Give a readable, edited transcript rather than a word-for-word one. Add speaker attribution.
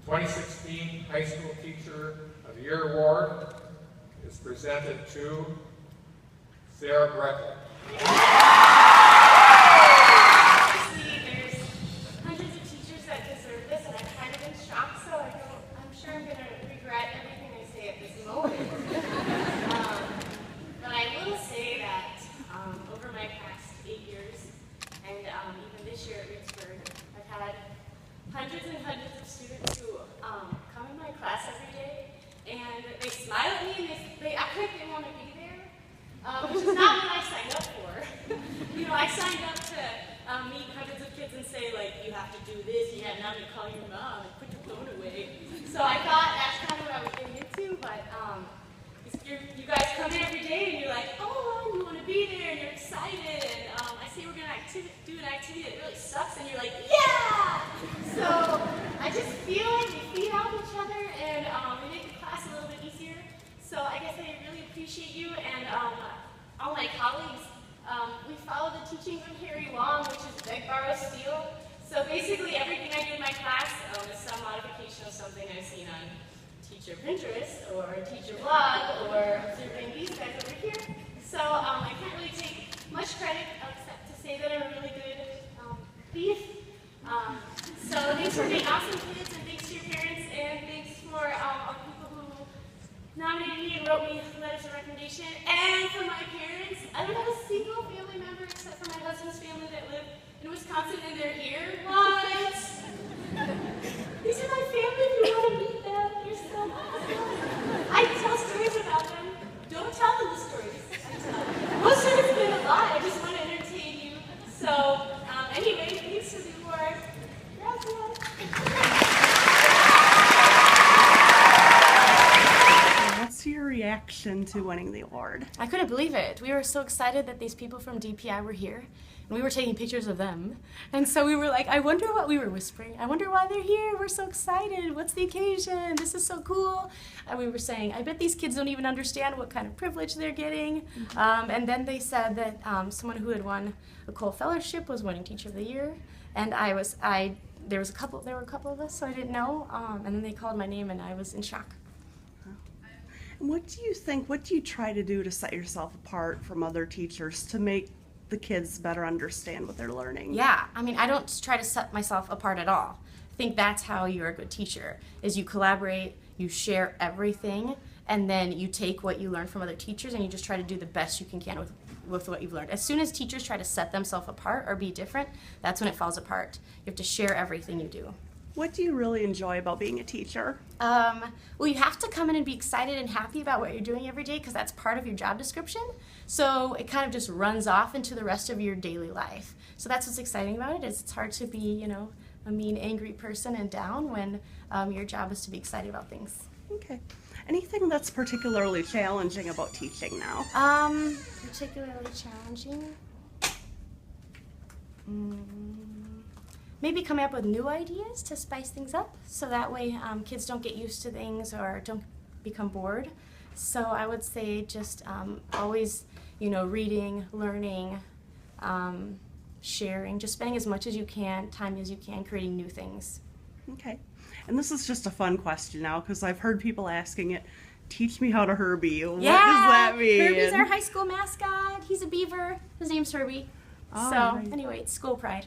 Speaker 1: 2016 High School Teacher of the Year Award is presented to Sarah Breckley.
Speaker 2: Obviously, there's hundreds of teachers that deserve this, and I'm kind of in shock, so I'm sure I'm going to regret everything I say at this moment. But I will say that over my past 8 years, and even this year at Reedsburg, I've had hundreds and hundreds of students who come in my class every day, and they smile at me, and they act like they want to be there, which is not what I signed up for. You know, I signed up to meet hundreds of kids and say, like, you have to do this, you have now to call your mom, and put your phone away. So I thought that's kind of what I was getting into, but you guys come in every day and you're like, oh, you want to be there, and you're excited, and I say we're going to do an activity that really sucks, and you're like, yeah! So I just feel like we feed off each other, and we make the class a little bit easier. So I guess I really appreciate you, and all my colleagues. We follow the teachings of Harry Long, which is beg, borrow, steal. So basically everything I do in my class is some modification of something I've seen on Teacher Pinterest or Teacher Blog or observing these guys over here. So I can't really take much credit except to say that I'm a really good thief. So thanks for being awesome kids, and thanks to your parents, and thanks for all the people who nominated me and wrote me letters of recommendation. And for my parents, I don't have a single family member except for my husband's family that live in Wisconsin, and they're here. What? These are my family. If you want to meet them, they're so awesome. I tell stories about them. Don't tell them the stories I tell. Most of it's been a lie. I just want to entertain you. So anyway, thanks for the award.
Speaker 3: What's your reaction to winning the award?
Speaker 2: I couldn't believe it. We were so excited that these people from DPI were here, and we were taking pictures of them. And so we were like, I wonder what we were whispering. I wonder why they're here. We're so excited. What's the occasion? This is so cool. And we were saying, I bet these kids don't even understand what kind of privilege they're getting. And then they said that someone who had won a Cole Fellowship was winning Teacher of the Year, and there were a couple of us, so I didn't know. And then they called my name, and I was in shock.
Speaker 3: What do you think, what do you try to do to set yourself apart from other teachers to make the kids better understand what they're learning?
Speaker 2: Yeah, I mean, I don't try to set myself apart at all. I think that's how you're a good teacher, is you collaborate, you share everything, and then you take what you learn from other teachers and you just try to do the best you can with what you've learned. As soon as teachers try to set themselves apart or be different, that's when it falls apart. You have to share everything you do.
Speaker 3: What do you really enjoy about being a teacher?
Speaker 2: Well, you have to come in and be excited and happy about what you're doing every day, because that's part of your job description. So it kind of just runs off into the rest of your daily life. So that's what's exciting about it, is it's hard to be, you know, a mean, angry person and down when your job is to be excited about things.
Speaker 3: Okay. Anything that's particularly challenging about teaching now?
Speaker 2: Particularly challenging? Maybe coming up with new ideas to spice things up, so that way kids don't get used to things or don't become bored. So I would say just always, you know, reading, learning, sharing, just spending as much as you can, time as you can, creating new things.
Speaker 3: Okay. And this is just a fun question now, because I've heard people asking it. Teach me how to Herbie. What does that mean?
Speaker 2: Herbie's our high school mascot. He's a beaver. His name's Herbie.
Speaker 3: Oh,
Speaker 2: so
Speaker 3: right.
Speaker 2: anyway, it's school pride.